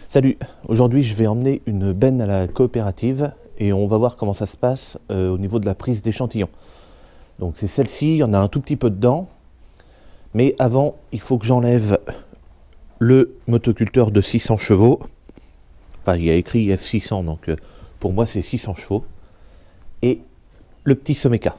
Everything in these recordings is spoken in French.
Salut, aujourd'hui je vais emmener une benne à la coopérative et on va voir comment ça se passe au niveau de la prise d'échantillons. Donc c'est celle-ci, il y en a un tout petit peu dedans, mais avant il faut que j'enlève le motoculteur de 600 chevaux. Enfin, il y a écrit F600, donc pour moi c'est 600 chevaux, et le petit Someka.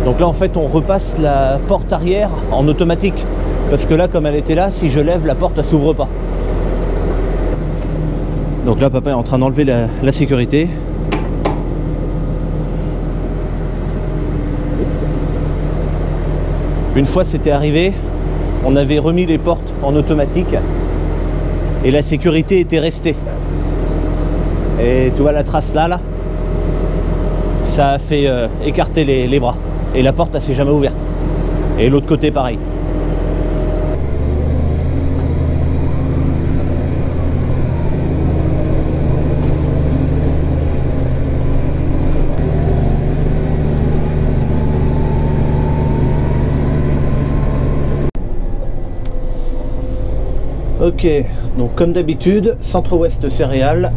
Donc là en fait on repasse la porte arrière en automatique, parce que là comme elle était là, si je lève la porte elle s'ouvre pas. Donc là papa est en train d'enlever la sécurité. Une fois c'était arrivé, on avait remis les portes en automatique et la sécurité était restée. Et tu vois la trace là, ça a fait écarter les bras. Et la porte elle s'est jamais ouverte. Et l'autre côté pareil. Ok, donc comme d'habitude, centre-ouest céréales.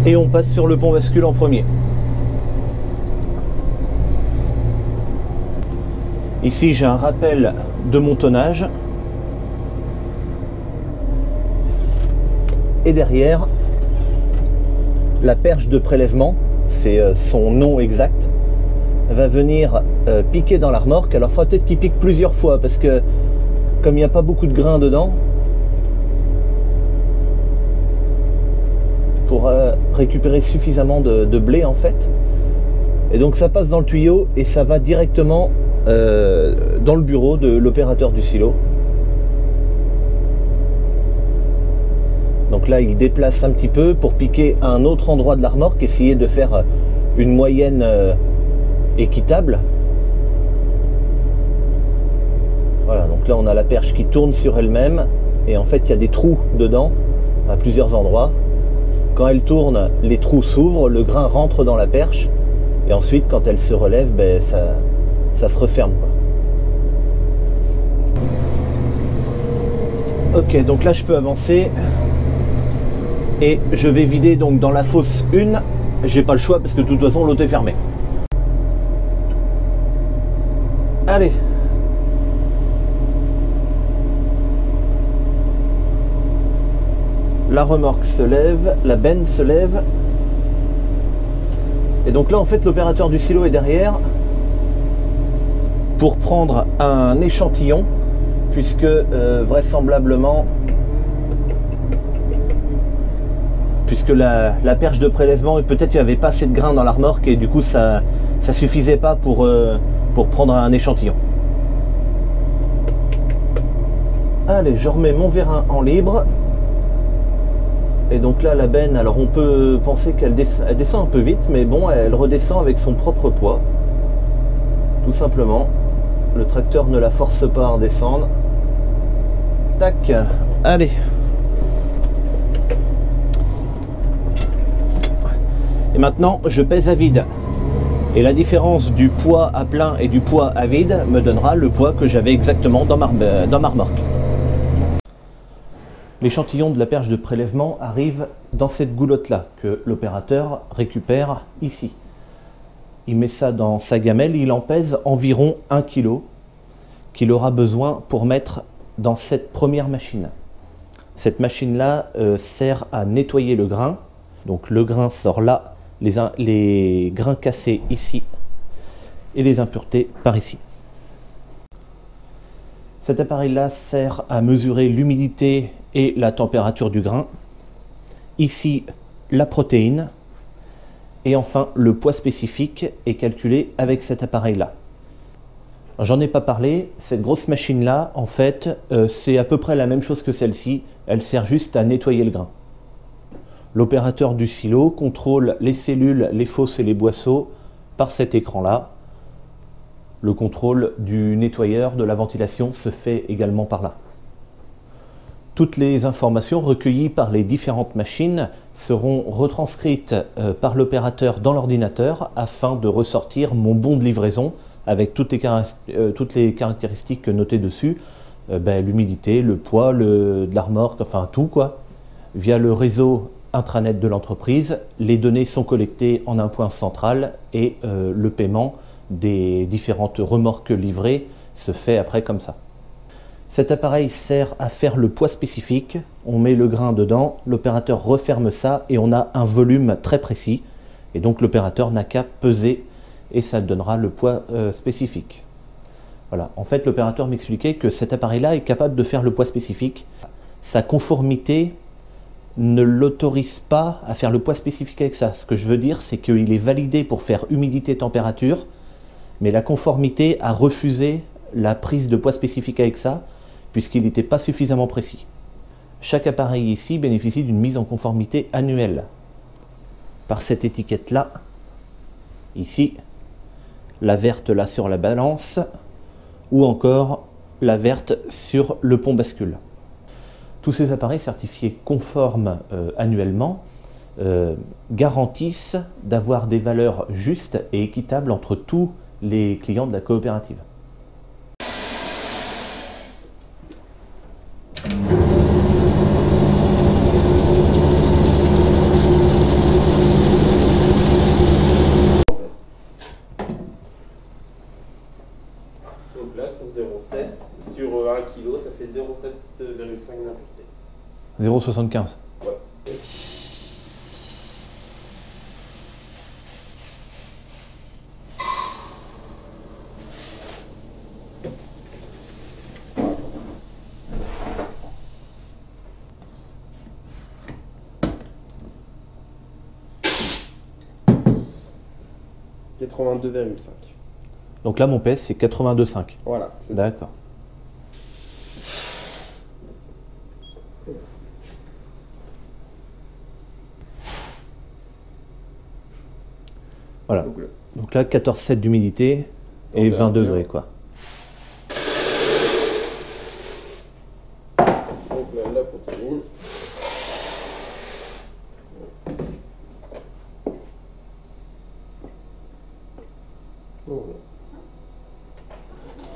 Et on passe sur le pont bascule en premier. Ici j'ai un rappel de mon tonnage. Et derrière, la perche de prélèvement, c'est son nom exact, va venir piquer dans la remorque. Alors il faudra peut-être qu'il pique plusieurs fois, parce que comme il n'y a pas beaucoup de grains dedans, pour récupérer suffisamment de blé en fait. Et donc ça passe dans le tuyau et ça va directement dans le bureau de l'opérateur du silo. Donc là il déplace un petit peu pour piquer à un autre endroit de la remorque, essayer de faire une moyenne équitable. Voilà, donc là on a la perche qui tourne sur elle-même et en fait il y a des trous dedans à plusieurs endroits. Quand elle tourne, les trous s'ouvrent, le grain rentre dans la perche et ensuite quand elle se relève, ben, ça se referme, quoi. Ok, donc là je peux avancer et je vais vider donc dans la fosse 1. J'ai pas le choix parce que de toute façon l'auto est fermée. Allez. La remorque se lève, la benne se lève. Et donc là en fait l'opérateur du silo est derrière pour prendre un échantillon, puisque vraisemblablement, puisque la perche de prélèvement, peut-être il n'y avait pas assez de grains dans la remorque et du coup ça suffisait pas pour prendre un échantillon. Allez, je remets mon vérin en libre. Et donc là la benne, alors on peut penser qu'elle descend un peu vite, mais bon, elle redescend avec son propre poids, tout simplement. le tracteur ne la force pas à redescendre. Tac, allez. Et maintenant, je pèse à vide. Et la différence du poids à plein et du poids à vide me donnera le poids que j'avais exactement dans ma remorque. L'échantillon de la perche de prélèvement arrive dans cette goulotte-là, que l'opérateur récupère ici. Il met ça dans sa gamelle, il en pèse environ 1 kg qu'il aura besoin pour mettre dans cette première machine. Cette machine-là sert à nettoyer le grain. Donc le grain sort là, les grains cassés ici et les impuretés par ici. Cet appareil-là sert à mesurer l'humidité et la température du grain. Ici, la protéine. Et enfin, le poids spécifique est calculé avec cet appareil-là. J'en ai pas parlé, cette grosse machine-là, en fait, c'est à peu près la même chose que celle-ci. Elle sert juste à nettoyer le grain. L'opérateur du silo contrôle les cellules, les fosses et les boisseaux par cet écran-là. Le contrôle du nettoyeur, de la ventilation se fait également par là. Toutes les informations recueillies par les différentes machines seront retranscrites par l'opérateur dans l'ordinateur afin de ressortir mon bon de livraison avec toutes les caractéristiques notées dessus, l'humidité, le poids, de la remorque, enfin tout quoi. Via le réseau intranet de l'entreprise, les données sont collectées en un point central et le paiement des différentes remorques livrées se fait après comme ça. Cet appareil sert à faire le poids spécifique, on met le grain dedans, l'opérateur referme ça et on a un volume très précis et donc l'opérateur n'a qu'à peser et ça donnera le poids spécifique. Voilà, en fait l'opérateur m'expliquait que cet appareil-là est capable de faire le poids spécifique. Sa conformité ne l'autorise pas à faire le poids spécifique avec ça. Ce que je veux dire, c'est qu'il est validé pour faire humidité-température, mais la conformité a refusé la prise de poids spécifique avec ça, puisqu'il n'était pas suffisamment précis. Chaque appareil ici bénéficie d'une mise en conformité annuelle. Par cette étiquette-là, ici, la verte là sur la balance, ou encore la verte sur le pont bascule. Tous ces appareils certifiés conformes annuellement garantissent d'avoir des valeurs justes et équitables entre tous les clients de la coopérative. Donc là sur 0,7, sur 1 kg ça fait 0,7,5 d'impureté. 0,75. Ouais. « 82,5. » Donc là, mon PS, c'est 82,5. Voilà, c'est ça. D'accord. Voilà. Donc là, 14,7 d'humidité et 20 degrés, quoi. Donc là, la protéine. Voilà.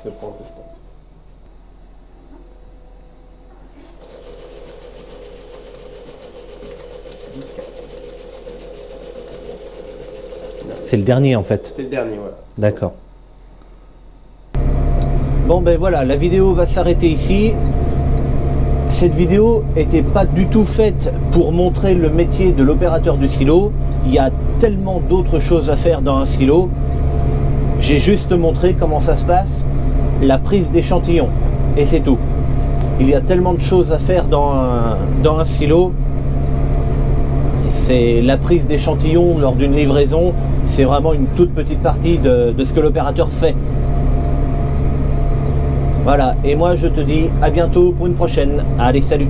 Ça prend un peu de temps. Ça. C'est le dernier en fait. C'est le dernier, voilà. D'accord. Bon ben voilà, la vidéo va s'arrêter ici. Cette vidéo n'était pas du tout faite pour montrer le métier de l'opérateur du silo. Il y a tellement d'autres choses à faire dans un silo. J'ai juste montré comment ça se passe, la prise d'échantillons, et c'est tout. Il y a tellement de choses à faire dans un silo. C'est la prise d'échantillons lors d'une livraison, c'est vraiment une toute petite partie de ce que l'opérateur fait. Voilà, et moi je te dis à bientôt pour une prochaine. Allez, salut!